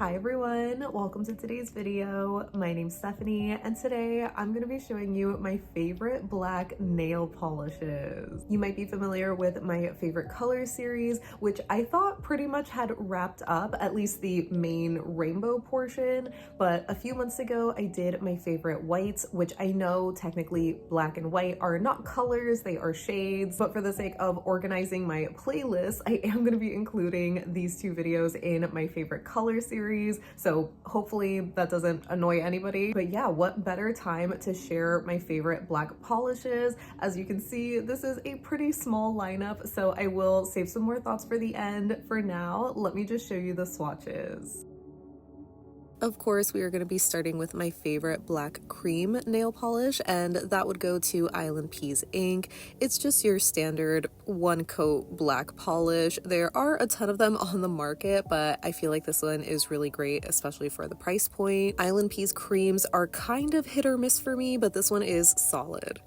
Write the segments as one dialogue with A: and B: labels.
A: Hi everyone, welcome to today's video. My name's Stephanie and today I'm going to be showing you my favorite black nail polishes. You might be familiar with my favorite color series, which I thought pretty much had wrapped up, at least the main rainbow portion, but a few months ago I did my favorite whites, which I know technically black and white are not colors, they are shades, but for the sake of organizing my playlist, I am going to be including these two videos in my favorite color series, so hopefully that doesn't annoy anybody. But yeah, what better time to share my favorite black polishes? As you can see, this is a pretty small lineup, so I will save some more thoughts for the end. For now, let me just show you the swatches. Of course, we are going to be starting with my favorite black cream nail polish, and that would go to ILNP's Ink. It's just your standard one coat black polish. There are a ton of them on the market, but I feel like this one is really great, especially for the price point. ILNP's creams are kind of hit or miss for me, but this one is solid.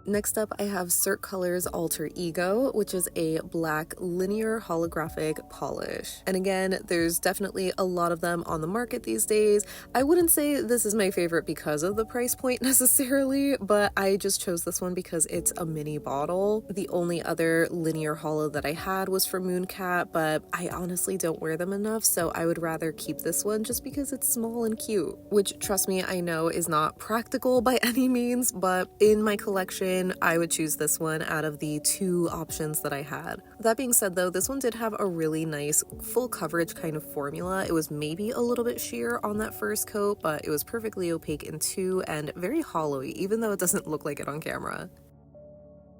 A: Next up, I have Cirque Alter Ego, which is a black linear holographic polish. And again, there's definitely a lot of them on the market these days. I wouldn't say this is my favorite because of the price point necessarily, but I just chose this one because it's a mini bottle. The only other linear holo that I had was from Mooncat, but I honestly don't wear them enough, so I would rather keep this one just because it's small and cute, which, trust me, I know is not practical by any means, but in my collection, I would choose this one out of the two options that I had. That being said though, this one did have a really nice full coverage kind of formula. It was maybe a little bit sheer on that first coat, but it was perfectly opaque in two and very hollowy, even though it doesn't look like it on camera.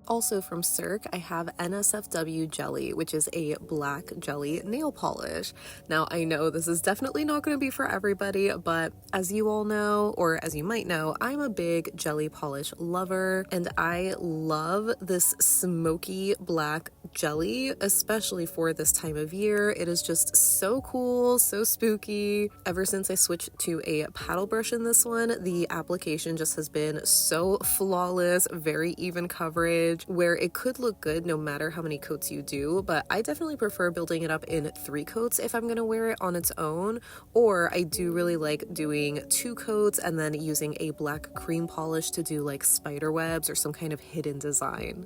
A: Also from Cirque, I have NSFW Jelly, which is a black jelly nail polish. Now, I know this is definitely not going to be for everybody, but as you all know, or as you might know, I'm a big jelly polish lover, and I love this smoky black jelly, especially for this time of year. It is just so cool, so spooky. Ever since I switched to a paddle brush in this one, the application just has been so flawless, very even coverage, where it could look good no matter how many coats you do, but I definitely prefer building it up in 3 coats if I'm gonna wear it on its own, or I do really like doing 2 coats and then using a black cream polish to do like spider webs or some kind of hidden design.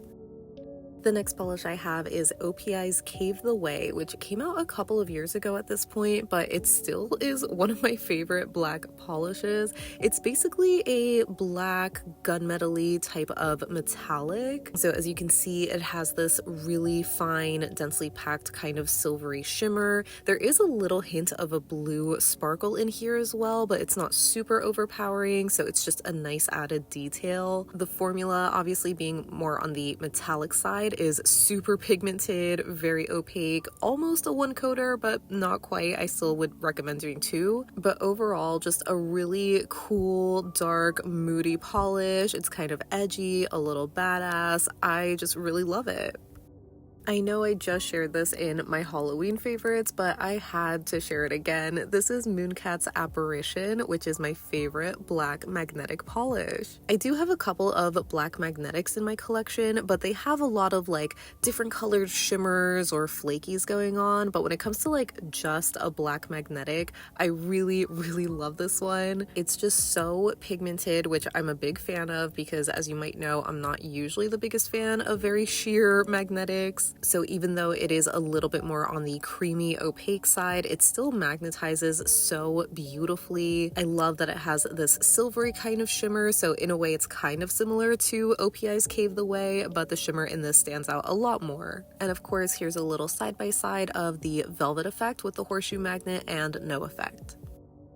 A: The next polish I have is OPI's Cave The Way, which came out a couple of years ago at this point, but it still is one of my favorite black polishes. It's basically a black gunmetal-y type of metallic. So as you can see, it has this really fine, densely packed kind of silvery shimmer. There is a little hint of a blue sparkle in here as well, but it's not super overpowering, so it's just a nice added detail. The formula, obviously being more on the metallic side, is super pigmented, very opaque, almost a one coater, but not quite. I still would recommend doing 2. But overall, just a really cool, dark, moody polish. It's kind of edgy, a little badass. I just really love it. I know I just shared this in my Halloween favorites, but I had to share it again. This is Mooncat's Apparition, which is my favorite black magnetic polish. I do have a couple of black magnetics in my collection, but they have a lot of like different colored shimmers or flakies going on. But when it comes to like just a black magnetic, I really, really love this one. It's just so pigmented, which I'm a big fan of because, as you might know, I'm not usually the biggest fan of very sheer magnetics. So even though it is a little bit more on the creamy, opaque side, it still magnetizes so beautifully. I love that it has this silvery kind of shimmer, so in a way it's kind of similar to OPI's Cave The Way, but the shimmer in this stands out a lot more. And of course, here's a little side-by-side of the velvet effect with the horseshoe magnet and no effect.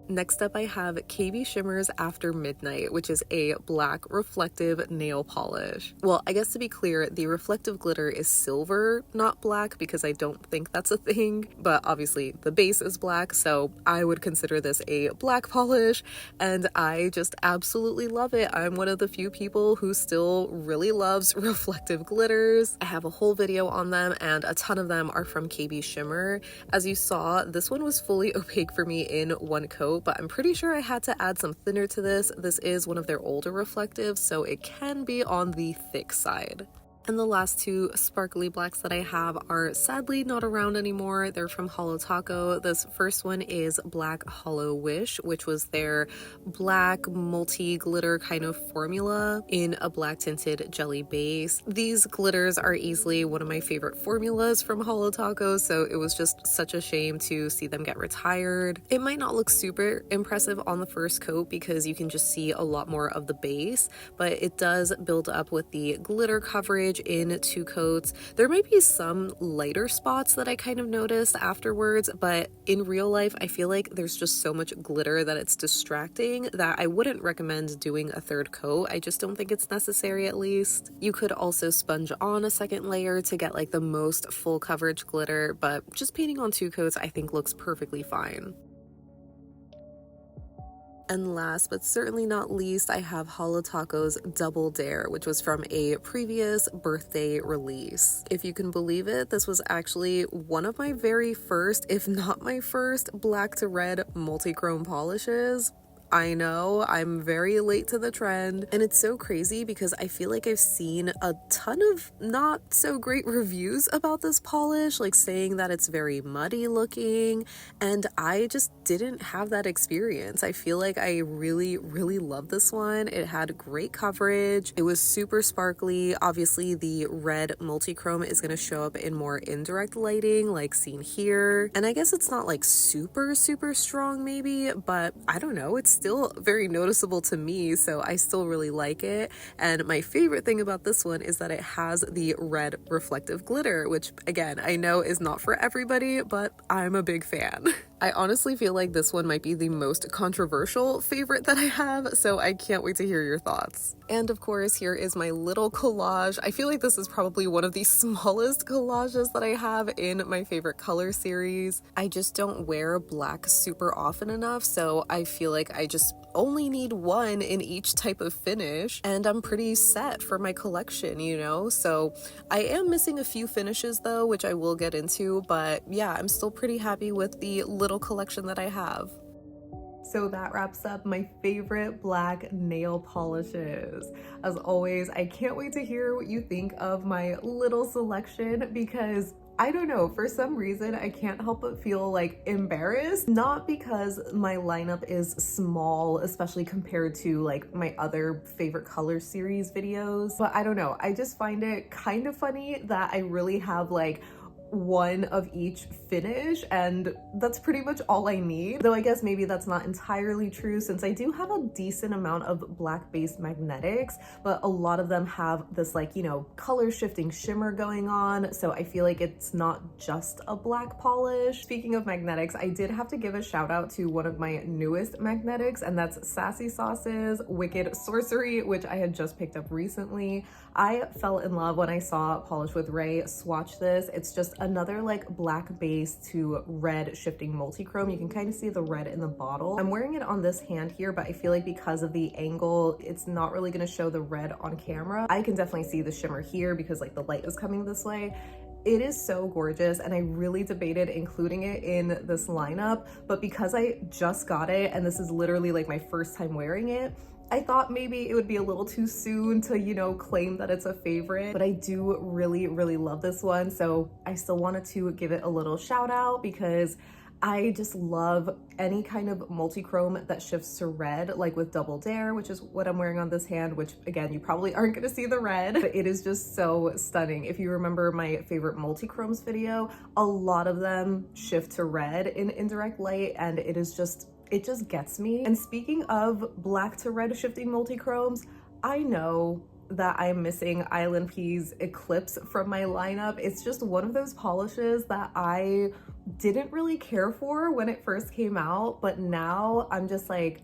A: Next up, I have KBShimmer's After Midnight, which is a black reflective nail polish. Well, I guess to be clear, the reflective glitter is silver, not black, because I don't think that's a thing, but obviously the base is black, so I would consider this a black polish, and I just absolutely love it. I'm one of the few people who still really loves reflective glitters. I have a whole video on them, and a ton of them are from KBShimmer. As you saw, this one was fully opaque for me in 1 coat, but I'm pretty sure I had to add some thinner to this. This is one of their older reflectives, so it can be on the thick side. And the last two sparkly blacks that I have are sadly not around anymore. They're from Holo Taco. This first one is Black Holo Wish, which was their black multi-glitter kind of formula in a black tinted jelly base. These glitters are easily one of my favorite formulas from Holo Taco, so it was just such a shame to see them get retired. It might not look super impressive on the first coat because you can just see a lot more of the base, but it does build up with the glitter coverage in 2 coats. There might be some lighter spots that I kind of noticed afterwards, but in real life I feel like there's just so much glitter that it's distracting that I wouldn't recommend doing a 3rd coat. I just don't think it's necessary. At least you could also sponge on a 2nd layer to get like the most full coverage glitter, but just painting on 2 coats I think looks perfectly fine. And last but certainly not least, I have Holo Taco's Double Dare, which was from a previous birthday release. If you can believe it, this was actually one of my very first, if not my first, black to red multi-chrome polishes. I know, I'm very late to the trend, and it's so crazy because I feel like I've seen a ton of not so great reviews about this polish, like saying that it's very muddy looking, and I just didn't have that experience. I feel like I really love this one. It had great coverage. It was super sparkly. Obviously, the red multi-chrome is going to show up in more indirect lighting, like seen here, and I guess it's not like super strong maybe, but I don't know, it's still very noticeable to me, so I still really like it. And my favorite thing about this one is that it has the red reflective glitter, which again, I know is not for everybody, but I'm a big fan. I honestly feel like this one might be the most controversial favorite that I have, so I can't wait to hear your thoughts. And of course, here is my little collage. I feel like this is probably one of the smallest collages that I have in my favorite color series. I just don't wear black super often enough, so I feel like I just only need one in each type of finish, and I'm pretty set for my collection, you know? So I am missing a few finishes though, which I will get into, but yeah, I'm still pretty happy with the little collection that I have. So that wraps up my favorite black nail polishes. As always, I can't wait to hear what you think of my little selection because I don't know, for some reason I can't help but feel like embarrassed, not because my lineup is small, especially compared to like my other favorite color series videos, but I don't know, I just find it kind of funny that I really have like one of each finish, and that's pretty much all I need. Though I guess maybe that's not entirely true since I do have a decent amount of black based magnetics, but a lot of them have this like, you know, color shifting shimmer going on, so I feel like it's not just a black polish. Speaking of magnetics, I did have to give a shout out to one of my newest magnetics, and that's Sassy Sauce's Wicked Sorcery, which I had just picked up recently. I fell in love when I saw Polish with Ray swatch this. It's just another like black base to red shifting multi-chrome. You can kind of see the red in the bottle. I'm wearing it on this hand here, but I feel like because of the angle, it's not really going to show the red on camera. I can definitely see the shimmer here because like the light is coming this way. It is so gorgeous, and I really debated including it in this lineup, but because I just got it and this is literally like my first time wearing it, I thought maybe it would be a little too soon to, you know, claim that it's a favorite, but I do really love this one. So I still wanted to give it a little shout out because I just love any kind of multi-chrome that shifts to red, like with Double Dare, which is what I'm wearing on this hand, which again, you probably aren't gonna see the red, but it is just so stunning. If you remember my favorite multi-chromes video, a lot of them shift to red in indirect light, and it just gets me. And speaking of black to red shifting multi-chromes, I know that I'm missing ILNP's Eclipse from my lineup. It's just one of those polishes that I didn't really care for when it first came out, but now I'm just like,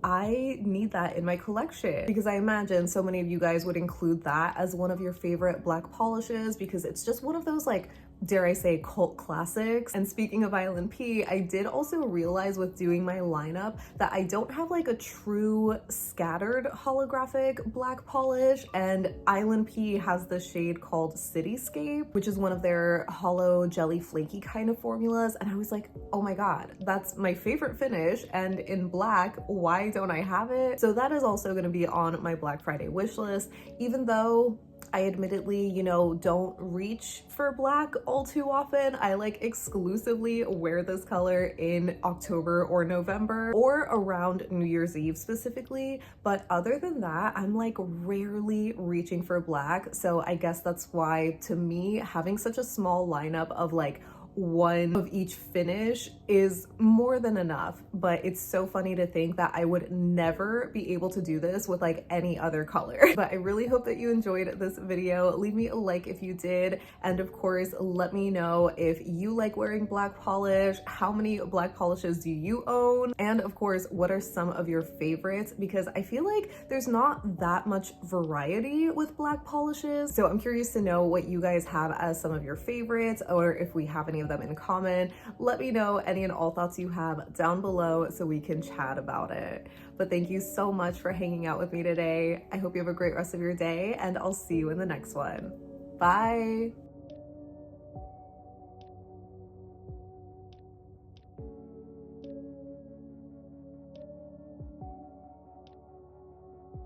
A: I need that in my collection because I imagine so many of you guys would include that as one of your favorite black polishes because it's just one of those like, dare I say, cult classics. And speaking of ILNP, I did also realize with doing my lineup that I don't have like a true scattered holographic black polish, and ILNP has this shade called Cityscape, which is one of their hollow jelly flaky kind of formulas, and I was like, oh my god, that's my favorite finish, and in black, why don't I have it? So that is also going to be on my Black Friday wish list, even though I admittedly, you know, don't reach for black all too often. I like exclusively wear this color in October or November or around New Year's Eve specifically. But other than that, I'm like rarely reaching for black. So I guess that's why, to me, having such a small lineup of like one of each finish is more than enough. But it's so funny to think that I would never be able to do this with like any other color. But I really hope that you enjoyed this video. Leave me a like if you did, and of course let me know if you like wearing black polish. How many black polishes do you own? And of course, what are some of your favorites? Because I feel like there's not that much variety with black polishes, so I'm curious to know what you guys have as some of your favorites, or if we have any of them in common. Let me know any and all thoughts you have down below so we can chat about it. But thank you so much for hanging out with me today. I hope you have a great rest of your day, and I'll see you in the next one. Bye.